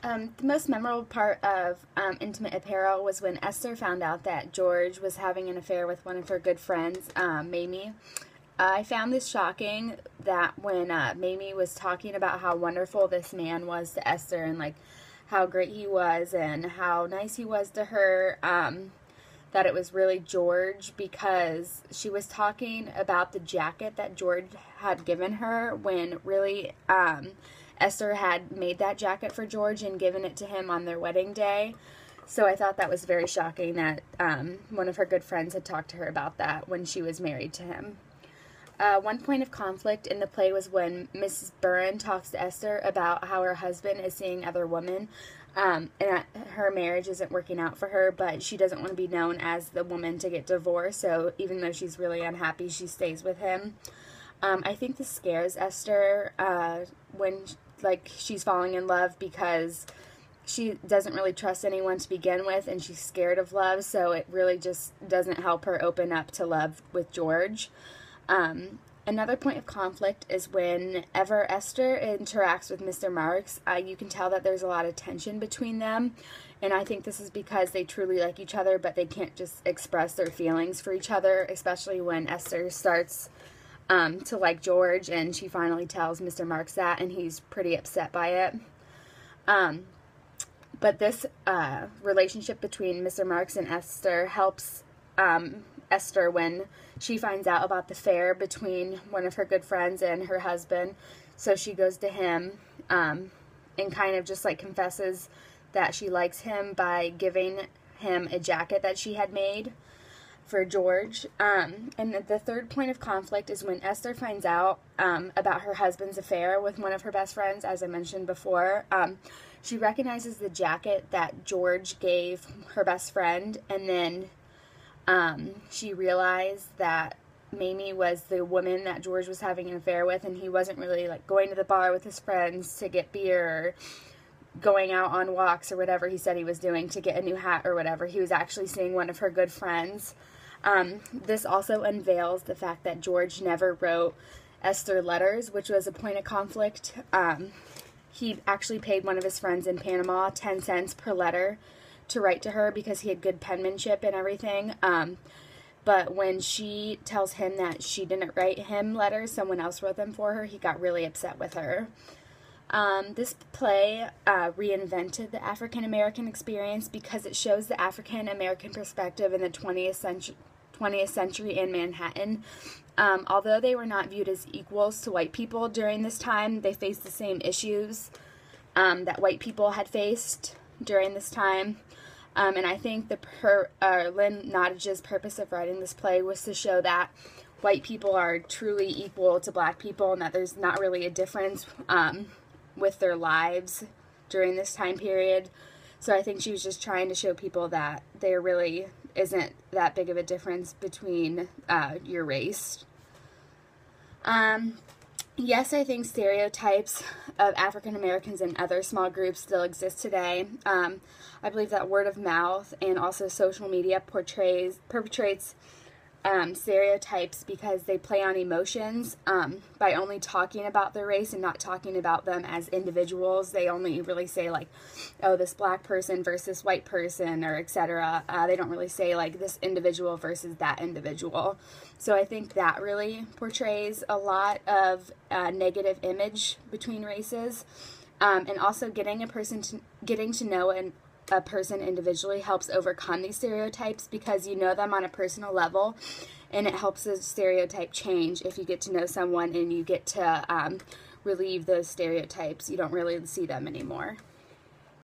The most memorable part of Intimate Apparel was when Esther found out that George was having an affair with one of her good friends, Mamie. I found this shocking that when Mamie was talking about how wonderful this man was to Esther and like how great he was and how nice he was to her, that it was really George, because she was talking about the jacket that George had given her when really Esther had made that jacket for George and given it to him on their wedding day. So I thought that was very shocking that one of her good friends had talked to her about that when she was married to him. One point of conflict in the play was when Mrs. Burren talks to Esther about how her husband is seeing other women, and that her marriage isn't working out for her, but she doesn't want to be known as the woman to get divorced, so even though she's really unhappy, she stays with him. I think this scares Esther when she's falling in love, because she doesn't really trust anyone to begin with, and she's scared of love, so it really just doesn't help her open up to love with George. Another point of conflict is whenever Esther interacts with Mr. Marks, you can tell that there's a lot of tension between them, and I think this is because they truly like each other, but they can't just express their feelings for each other, especially when Esther starts to like George, and she finally tells Mr. Marks that, and he's pretty upset by it. But this relationship between Mr. Marks and Esther helps Esther when she finds out about the affair between one of her good friends and her husband. So she goes to him and kind of just like confesses that she likes him by giving him a jacket that she had made for George. And the third point of conflict is when Esther finds out about her husband's affair with one of her best friends, as I mentioned before. She recognizes the jacket that George gave her best friend, and then she realized that Mamie was the woman that George was having an affair with, and he wasn't really like going to the bar with his friends to get beer or going out on walks or whatever he said he was doing to get a new hat or whatever. He was actually seeing one of her good friends. This also unveils the fact that George never wrote Esther letters, which was a point of conflict. He actually paid one of his friends in Panama 10 cents per letter to write to her because he had good penmanship and everything. But when she tells him that she didn't write him letters, someone else wrote them for her, he got really upset with her. This play reinvented the African American experience because it shows the African American perspective in the 20th century in Manhattan. Although they were not viewed as equals to white people during this time, they faced the same issues that white people had faced during this time. And I think Lynn Nottage's purpose of writing this play was to show that white people are truly equal to black people, and that there's not really a difference with their lives during this time period. So I think she was just trying to show people that there really isn't that big of a difference between your race. Yes, I think stereotypes of African Americans and other small groups still exist today. I believe that word of mouth and also social media perpetrates stereotypes because they play on emotions by only talking about their race and not talking about them as individuals. They only really say like, oh, this black person versus white person, or etc. They don't really say like this individual versus that individual. So I think that really portrays a lot of negative image between races, and also getting to know a person individually helps overcome these stereotypes because you know them on a personal level, and it helps the stereotype change if you get to know someone and you get to relieve those stereotypes. You don't really see them anymore.